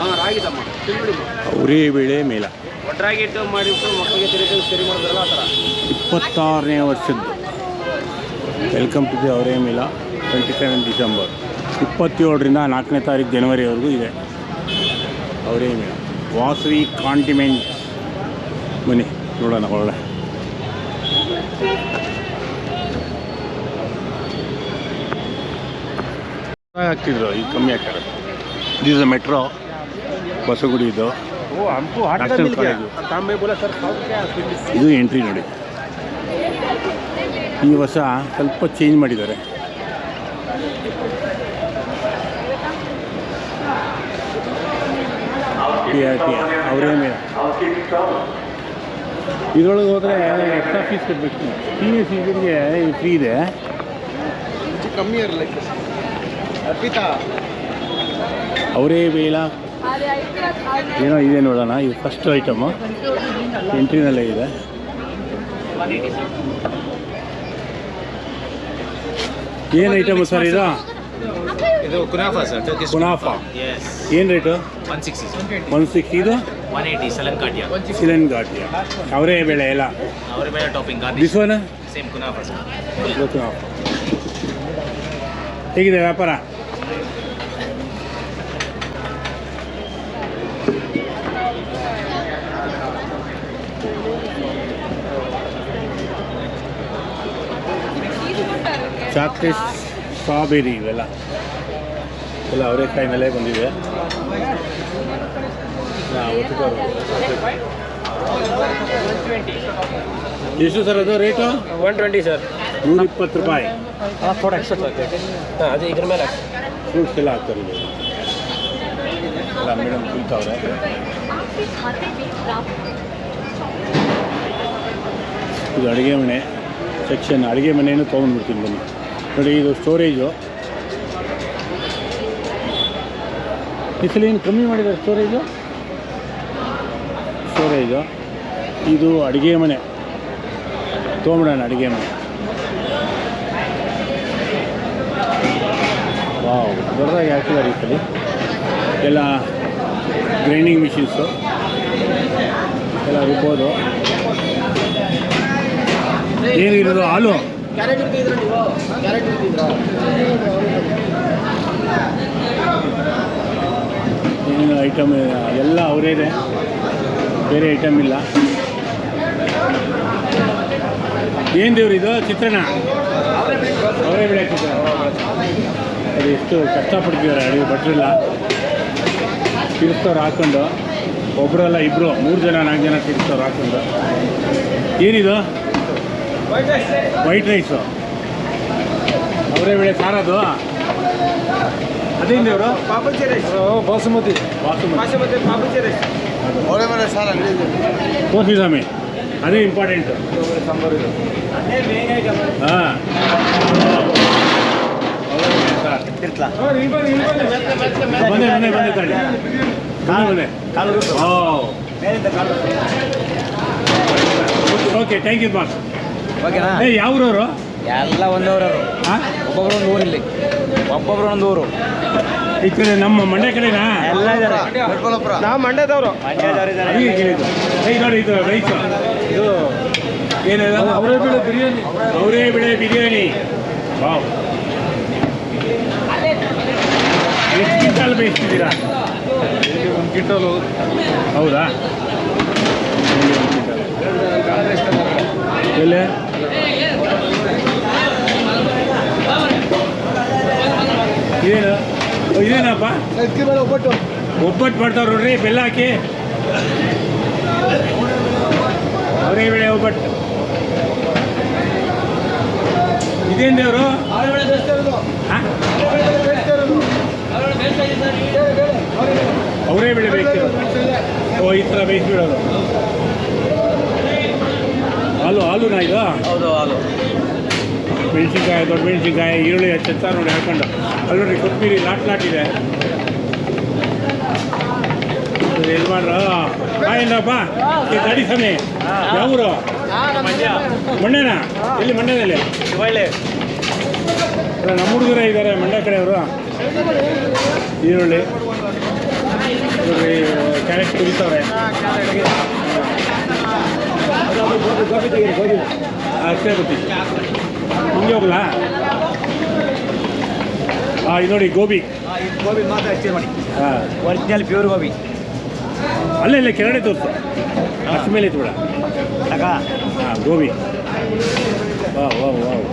ಅವರೇ ಬೇಳೆ ಮೇಲ ಒಟ್ರಾಗಿ ಇಟ್ಟು ಮಾಡಿಬಿಟ್ಟು ಮಕ್ಕಳಿಗೆ ಸರಿ ಮಾಡಿದ್ರಲ್ಲ ಆ ಥರ 26ನೇ ವರ್ಷದ್ದು. ವೆಲ್ಕಮ್ ಟು ದಿ ಅವರೇ ಮೇಲ 27 ಡಿಸೆಂಬರ್ 27ರಿಂದ 4ನೇ ತಾರೀಕು ಜನವರಿವರೆಗೂ ಇದೆ ಅವರೇ ಮೇಲ. ವಾಸವಿ ಕಾಂಟಿಮೆಂಟ್ ಬನ್ನಿ ನೋಡೋಣ ಒಳಗಡೆ. ಆಗ್ತಿದ್ರು ಈಗ ಕಮ್ಮಿ ಆಗ್ತಾರೆ. ದಿಸ್ ಮೆಟ್ರೋ ಬಸಗುಡಿ ಇದು ನ್ಯಾಷನಲ್ ಕಾಲೇಜು. ಇದು ಎಂಟ್ರಿ ನೋಡಿ. ಈ ವರ್ಷ ಸ್ವಲ್ಪ ಚೇಂಜ್ ಮಾಡಿದ್ದಾರೆ. ಅವರೇ ಮೇಲೆ ಇದರೊಳಗೆ ಹೋದರೆ ಎಕ್ಸ್ಟ್ರಾ ಫೀಸ್ ಕಟ್ಟಬೇಕು. ಸೀನಿಯರ್ ಸಿಟಿಜನ್ಗೆ ಫ್ರೀ ಇದೆ. ಕಮ್ಮಿ ಇರಲ್ಲ ಅವರೇ ಬೇಳ ಏನೋ ಇದೆ ನೋಡೋಣ. ಇದು ಫಸ್ಟ್ ಐಟಮು ಎಂಟ್ರಿನಲ್ಲೇ ಇದೆ. ಏನು ಐಟಮು ಸರ್ ಇದು? ಇದು ಕುನಾಫಾ ಸರ್. ಕುನಾಫಾ ಏನು ರೇಟು? 160. ಇದು 180 ಸಿಲನ್ ಘಾಟಿಯ ಅವರೇ ಬೇಳೆ ಎಲ್ಲ. ಅವರೇ ಬೇಳೆ topping this one same kunafa sir. Kunafa ಹೇಗಿದೆ ವ್ಯಾಪಾರ? ಚಾಕ್ಲೇಟ್ ಸ್ಟ್ರಾಬೆರಿ ಇವೆಲ್ಲ ಎಲ್ಲ ಅವರೆಕಾಯಿನಲ್ಲೇ ಬಂದಿದೆ. ಎಷ್ಟು ಸರ್ ಅದು ರೇಟು? 120 ಸರ್. 120 ರೂಪಾಯಿ. ಥೋड़ा ಎಕ್ಸ್ಟ್ರಾ ಅದೇ ಇದ್ರ ಮೇಲೆ ಫ್ರೂಟ್ಸ್ ಎಲ್ಲ ಹಾಕ್ತಾರೆ ಇಲ್ಲಿ ಎಲ್ಲ. ಮೇಡಮ್ ಕುಳಿತವ್ರೆ. ಇದು ಅಡುಗೆ ಮನೆ ಸೆಕ್ಷನ್. ಅಡುಗೆ ಮನೆಯನ್ನು ತೊಗೊಂಡ್ಬಿಡ್ತೀನಿ ಬನ್ನಿ ನೋಡಿ. ಇದು ಸ್ಟೋರೇಜು. ಈ ಸಲ ಏನು ಕಮ್ಮಿ ಮಾಡಿದ್ದಾರೆ ಸ್ಟೋರೇಜು. ಇದು ಅಡುಗೆ ಮನೆ ತೊಗೊಂಬಿಡೋಣ. ಅಡುಗೆ ಮನೆ ವಾವ್ ದೊಡ್ಡದಾಗಿ ಹಾಕಿದ್ದಾರೆ ಈ ಸಲ. ಎಲ್ಲ ಗ್ರೈಂಡಿಂಗ್ ಮಿಷಿನ್ಸು ಎಲ್ಲ ರುಬ್ಬೋದು. ಏನಿರೋದು ಹಾಲು ಏನು ಐಟಮ್ ಎಲ್ಲ ಅವರೇ ಇದೆ, ಬೇರೆ ಐಟಮ್ ಇಲ್ಲ. ಏನು ದೇವ್ರು ಇದು? ಚಿತ್ರಾನ್ನ ಅವರೇ ಬೆಳೆ ಚಿತ್ರಾನ್ನ. ಅದು ಎಷ್ಟು ಕಷ್ಟಪಡ್ತಿದ್ದಾರೆ ಅಡುಗೆ ಭಟ್ರೆಲ್ಲ ತಿರ್ಸ್ತವ್ರು ಹಾಕ್ಕೊಂಡು. ಒಬ್ಬರಲ್ಲ ಇಬ್ಬರು 3 ಜನ 4 ಜನ ತಿರ್ಸ್ತವ್ರು ಹಾಕ್ಕೊಂಡು. ಏನಿದು? ವೈಟ್ ರೈಸು ಅವರೇ ಬೆಳೆ ಸಾರದು. ಅದೇನು ದೇವರು? ಬಾಸುಮತಿ ತೋರಿಸಿ ಸ್ವಾಮಿ, ಅದೇ ಇಂಪಾರ್ಟೆಂಟು. ಹಾಂ ಬಂದೆ ತಡಿ ಓಕೆ ಥ್ಯಾಂಕ್ ಯು ಬಾಸ್. ಏ ಯಾವ್ರವರು? ಎಲ್ಲ ಒಂದೂರವರು. ಹಾಂ ಒಬ್ಬೊಬ್ರು ಒಂದು ಊರಲ್ಲಿ, ಒಬ್ಬೊಬ್ರು ಒಂದು ಊರು. ಈ ಕಡೆ ನಮ್ಮ ಮಂಡ್ಯ ಕಡೆನಾ? ಎಲ್ಲ ಇದ್ದಾರೆ. ನಾವು ಮಂಡ್ಯದವರು. ಕೇಳಿದ್ದು ನೋಡಿ. ಇದು ರೈಸು ಇದು ಏನಿದೆ? ಅವರೇ ಬೆಳೆ ಬಿರಿಯಾನಿ. ವಾವ್, ಎಷ್ಟು ಕ್ವಿಂಟಲ್ ಬೇಯಿಸ್ತಿದ್ದೀರಾ? 1 ಕ್ವಿಂಟಲು. ಹೌದಾ? 1 ಕ್ವಿಂಟಲ್ ಎಲ್ಲಿ? ಇದೇನಪ್ಪ? ಒಬ್ಬಟ್ಟು ಮಾಡ್ತಾವ್ರು ನೋಡ್ರಿ, ಬೆಲ್ಲ ಹಾಕಿ. ಅವರೇ ಬೆಳೆ ಒಬ್ಬಟ್ಟು. ಇದೇನು ದೇವರು? ಅವರೇ ಬೆಳೆ ಬೇಯಿಸ್ತಿರೋದು. ಓ, ಈ ಥರ ಬೇಯಿಸ್ಬಿಡೋದು. ಹಾಲುನಾ ಇದು? ಹೌದು, ಹಾಲು. ಮೆಣಸಿನ್ಕಾಯಿ, ದೊಡ್ಡ ಮೆಣಸಿನ್ಕಾಯಿ, ಈರುಳ್ಳಿ ಹೆಚ್ಚೆತ್ತ ನೋಡಿ ಹಾಕೊಂಡು. ಅಲ್ಲಿ ನೋಡ್ರಿ ಕೊತ್ತಂಬರಿ ಲಾಟ್ ಇದೆ. ಎಲ್ಲಿ ಮಾಡ್ರ? ಏನಪ್ಪ ಗಾಡಿ ಸಮಯ ಯಾವೂರು? ಮಂಡ್ಯನಾ? ಎಲ್ಲಿ ಮಂಡ್ಯದಲ್ಲಿ? ಒಳ್ಳೆ ನಮ್ಮ ಹುಡುಗರೇ ಇದ್ದಾರೆ ಮಂಡ್ಯ ಕಡೆಯವರು. ಈರುಳ್ಳಿ ಕುರಿತವ್ರೆ ಅಷ್ಟೇ ಗೊತ್ತಿತ್ತು ಹಿಂಗೆ ಹೋಗ್ಲಾ ಹಾಂ ಇದು ನೋಡಿ ಗೋಬಿ ಗೋಬಿ ಮಾತ್ರ ಅಷ್ಟೇ ಮಾಡಿ ಹಾಂ ಒರಿಜಿನಲ್ ಪ್ಯೂರ್ ಗೋಬಿ ಅಲ್ಲೇ ಇಲ್ಲೇ ಕೆಳಗಡೆ ತೋರಿಸು ಅಷ್ಟು ಮೇಲೆ ಇತ್ತು ಬಿಡ ಹಾಂ ಗೋಬಿ ವಾವ್ ವಾವ್ ವಾವ್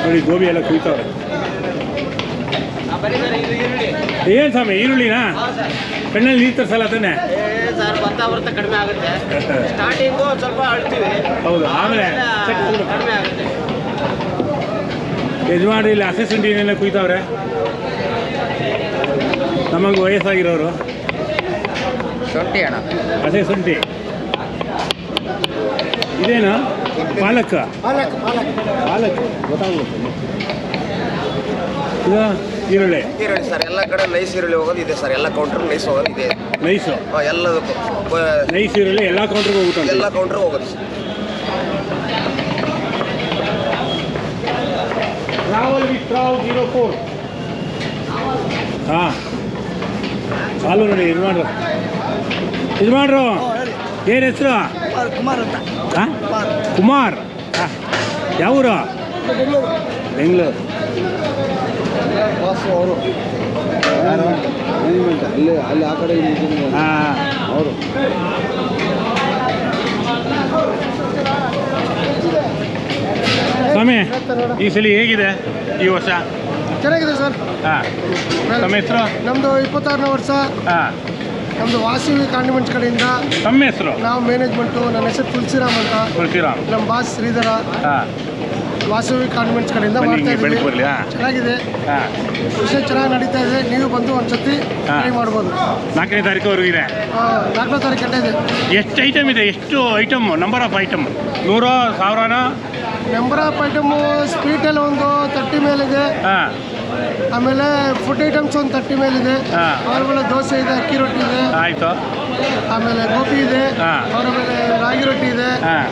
ನೋಡಿ ಗೋಬಿ ಎಲ್ಲ ಕುಯ್ತವ್ರೆ ಏನು ಸ್ವಾಮಿ ಈರುಳ್ಳಿನಾ ಕಣ್ಣಲ್ಲಿ ನೀರು ತರಿಸಲ್ಲ ತಾನೆ ಸರ್ ಬರ್ತಾ ಕಡಿಮೆ ಆಗುತ್ತೆ ಸ್ಟಾರ್ಟಿಂಗು ಸ್ವಲ್ಪ ಅಳ್ತೀವಿ ಹೌದು ಆಮೇಲೆ ಕಡಿಮೆ ಆಗುತ್ತೆ ಯಜಮಾನ್ರಿ ಇಲ್ಲಿ ಹಸೆ ಶುಂಠಿನೆಲ್ಲ ಕುಯ್ತವ್ರೆ ನಮಗೆ ವಯಸ್ಸಾಗಿರೋರು ಶುಂಠಿ ಅಣ್ಣ ಹಸೆ ಶುಂಠಿ ಇದೇನು ಪಾಲಕ್ ಪಾಲಕ್ ಗೊತ್ತಾಗುತ್ತೆ ಇದು ಈರುಳ್ಳಿ ಈರುಳ್ಳಿ ಸರ್ ಎಲ್ಲ ಕಡೆ ನೈಸ್ ಈರುಳ್ಳಿ ಹೋಗೋದು ಇದೆ ಸರ್ ಎಲ್ಲ ಕೌಂಟರ್ ನೈಸ್ ಹೋಗೋದು ಇದೆ ನೈಸು ಎಲ್ಲದಕ್ಕೂ ನೈಸ್ ಈರುಳ್ಳಿ ಎಲ್ಲ ಕೌಂಟ್ರಿಗೆ ಹೋಗುತ್ತೆ ಎಲ್ಲ ಕೌಂಟರ್ ಹೋಗೋದು ಸರ್ ಟ್ರಾವಲ್ ವಿತ್ ಟ್ರಾವ್ 04 ಹಾಂ ಹಾಲು ನೋಡಿ ಯಜಮಾನ್ರು ಏನು ಹೆಸರು ಕುಮಾರ್ ಅಂತ ಹಾಂ ಕುಮಾರ್ ಹಾಂ ಯಾವೂರು ಬೆಂಗಳೂರು ಅವರು ಅಲ್ಲಿ ಆ ಕಡೆ ಹಾಂ ಅವರು ಸ್ವಾಮಿ ಈ ಸಲ ಹೇಗಿದೆ ಈ ವರ್ಷ ಚೆನ್ನಾಗಿದೆ ಸರ್. ಹಾಂ ತಮ್ಮ ಹೆಸರು ನಮ್ಮದು 26ನೇ ವರ್ಷ. ಹಾಂ ನಮ್ಮದು ವಾಸವಿ ಕಾಂಡಿಮೆಂಟ್ಸ್ ಕಡೆಯಿಂದ ತಮ್ಮ ಹೆಸರು ನಾವು ಮ್ಯಾನೇಜ್ಮೆಂಟು. ನನ್ನ ಹೆಸರು ತುಳಸಿರಾಮ್ ಅಂತ. ತುಳಸಿರಾಮ್ ನಮ್ಮ ಬಾಸ್ ಶ್ರೀಧರ. ಹಾಂ ವಾಸವಿ ಕಾಂಡಿಮೆಂಟ್ಸ್ ಕಡೆಯಿಂದ ಮಾಡ್ತಾ ಬೆಳಗ್ಗೆ ಇದ್ದೀವಿ. ಬರಲಿ ಹಾಂ ಚೆನ್ನಾಗಿದೆ, ಹಾಂ ವಿಷಯ ಚೆನ್ನಾಗಿ ನಡೀತಾ ಇದೆ. ನೀವು ಬಂದು ಒಂದ್ಸತಿ ಟ್ರೈ ಮಾಡ್ಬೋದು. 4ನೇ ತಾರೀಕುವರೆಗೂ ಇದೆ. 4ನೇ ತಾರೀಕು ಇದೆ. ಎಷ್ಟು ಐಟಮ್ ಇದೆ? ಎಷ್ಟು item? Number of item 100 1000 number of item ಸ್ವೀಟಲ್ಲಿ ಒಂದು 30 ಮೇಲಿದೆ. ಹಾಂ ಆಮೇಲೆ ಫುಡ್ ಐಟಮ್ಸ್ ಒಂದು 30 ಮೇಲಿದೆ. ಹಾಂ. ಅವರ ಮೇಲೆ ದೋಸೆ ಇದೆ, ಅಕ್ಕಿ ರೊಟ್ಟಿ ಇದೆ, ಆಯಿತು. ಆಮೇಲೆ ಗೋಬಿ ಇದೆ, ಹಾಂ. ಅವರ ಮೇಲೆ ರಾಗಿ ರೊಟ್ಟಿ ಇದೆ, ಹಾಂ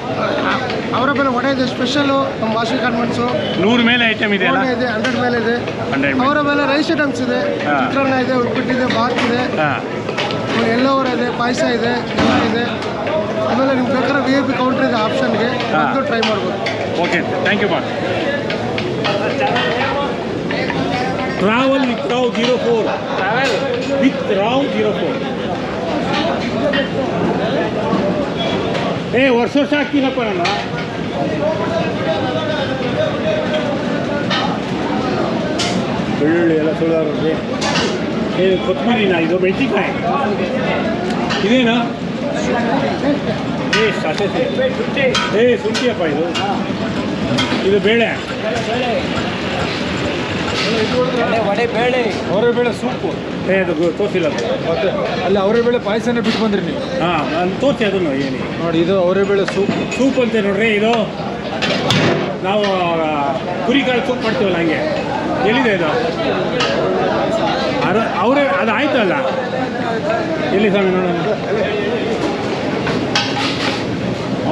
ಅವರ ಮೇಲೆ ವಡೆ ಇದೆ ಸ್ಪೆಷಲು. ನಮ್ಮ ವಾಸವಿ ಕಾನ್ವೆಂಟ್ಸು 100 ಮೇಲೆ ಐಟಮ್ ಇದೆ ಅಲ್ಲ? ಇದೆ, 100 ಮೇಲೆ ಇದೆ. 100 ಮೇಲೆ. ಅವರ ಮೇಲೆ ರೈಸ್ ಐಟಮ್ಸ್ ಇದೆ, ಹಾಂ. ಚಿತ್ರಾನ್ನ ಇದೆ, ಉಪ್ಪಿಟ್ಟಿದೆ, ಬಾತ್ ಇದೆ, ಹಾಂ ಎಲ್ಲವರ ಇದೆ, ಪಾಯಸ ಇದೆ, ಎಲ್ಲ ಇದೆ. ಆಮೇಲೆ ನಿಮ್ಗೆ ಬೇಕಾದ್ರೆ VIP ಕೌಂಟರ್ ಇದೆ ಆಪ್ಷನ್ಗೆ, ಹಾಂ. ಬಂದು ಟ್ರೈ ಮಾಡ್ಬೋದು. Okay thank you boss. Travel with Rao 04 travel with Rao 04 ವರ್ಷ ಹಾಕ್ತೀನಪ್ಪ ನಾನು. ಬೆಳ್ಳುಳ್ಳಿ ಎಲ್ಲ ಸುಳ್ಳಿ. ಕೊತ್ತಂಬರಿನಾ ಇದು? ಮೆಣಸಿನ್ಕಾಯಿ ಇದೇನಾ? ಸಾಸೆ ಶುಂಠಿಯಪ್ಪ ಇದು ಬೇಳೆ. ವಡೆ ಬೇಳೆ ಅವರೇ ಬೇಳೆ ಸೂಪು. ಅದು ತೋರಿಸಿಲ್ಲ ಮತ್ತೆ ಅಲ್ಲಿ ಅವರೇ ಬೇಳೆ ಪಾಯಸನೇ ಬಿಟ್ಟು ಬಂದ್ರಿ ನೀವು. ಹಾಂ ನಾನು ತೋರಿಸಿ ಅದನ್ನು ಏನು ನೋಡಿ ಇದು ಅವರೇ ಬೇಳೆ ಸೂಪ್. ಸೂಪ್ ಅಂತೆ ನೋಡ್ರಿ. ಇದು ನಾವು ಕುರಿಕಾಳು ಸೂಪ್ ಮಾಡ್ತೀವಲ್ಲ ಹಂಗೆ. ಎಲ್ಲಿದೆ ಇದು? ಅವರೇ ಅದು ಆಯ್ತಲ್ಲ. ಎಲ್ಲಿ ಸ್ವಾಮಿ ನೋಡೋಣ.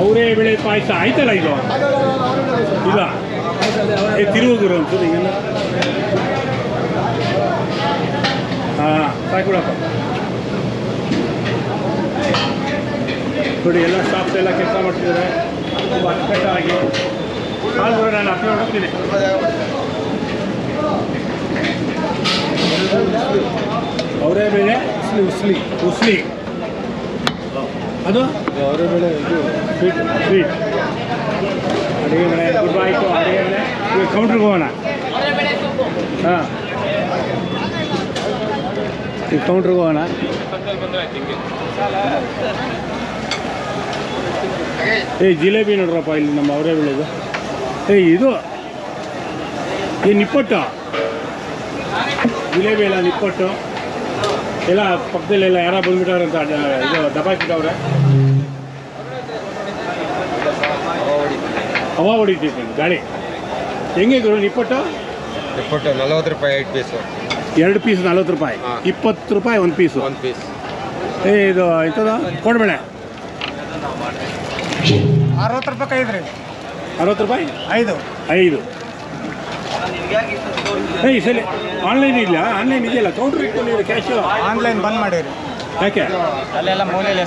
ಅವರೇ ಬೆಳೆ ಪಾಯಸ ಆಯ್ತಲ್ಲ ಇದು? ಇಲ್ಲ ತಿರುಗುರು ಅನ್ಸೋದು ಈಗೆಲ್ಲ. ಹಾಂ ಸಾಕುಡಪ್ಪ. ನೋಡಿ ಎಲ್ಲ ಸ್ಟಾಫ್ಸ್ ಎಲ್ಲ ಕೆಲಸ ಮಾಡ್ತಿದ್ದಾರೆ ತುಂಬ ಅಚ್ಚುಕಟ್ಟಾಗಿ. ಕಾಲ್ ಬರೋ ನಾನು ಅಪ್ಲೋಡ್ ಹೋಗ್ತೀನಿ. ಅವರೇ ಬೇಳೆ ಉಸ್ಲಿ ಅದು ಅವರೇ ಬೇಳೆ ಇದು ಸ್ವೀಟ್ ಅಡುಗೆ ಮನೆ ಗುಡ್ ಆಯಿತು. ಅಡುಗೆ ಮನೆ ಈಗ ಕೌಂಟ್ರಿಗೆ ಹೋಗೋಣ. ಹಾಂ ಈಗ ಕೌಂಟ್ರಿಗೆ ಹೋಗೋಣ. ಜಿಲೇಬಿ ನೋಡ್ರಪ್ಪ ಇಲ್ಲಿ ನಮ್ಮ ಅವರೇ ಬೆಳೆದು. ಇದು ನಿಪ್ಪಟ್ಟು ಜಿಲೇಬಿ ಎಲ್ಲ ನಿಪ್ಪಟ್ಟು ಎಲ್ಲ ಪಕ್ಕದಲ್ಲೆಲ್ಲ ಯಾರ ಬಂದ್ಬಿಟ್ಟವ್ರೆ ಅಂತ ಇದು ದಬಾಕಿಟ್ಟವ್ರೆ. ಹವಾ ಹೊಡಿತೈತೆ ಗಾಳಿ. ಹೆಂಗೆ ಗುರು ನಿಪ್ಪಟ್ಟು? 40 ರೂಪಾಯಿ 8 ಪೀಸು. 2 ಪೀಸ್ 40 ರೂಪಾಯಿ. 20 ರೂಪಾಯಿ ಒಂದು ಪೀಸು. ಒಂದು ಪೀಸ್. ಇದು ಎಂಥದ್ದು ಕೋಡ್ಬೇಳೆ? 60 ರೂಪಾಯಿ ಐತ್ರಿ. 60 ರೂಪಾಯಿ 5. ಈ ಸಲ ಆನ್ಲೈನ್ ಇಲ್ಲ? ಆನ್ಲೈನ್ ಇದೆಯಲ್ಲ? ಕೌಂಟ್ರ್ ಇಟ್ಕೊಂಡಿರೋ ಕ್ಯಾಶು ಆನ್ಲೈನ್ ಬಂದ್ ಮಾಡಿರಿ. ಯಾಕೆ ಅಲ್ಲೆಲ್ಲ ಮೂಲೆಯಲ್ಲಿ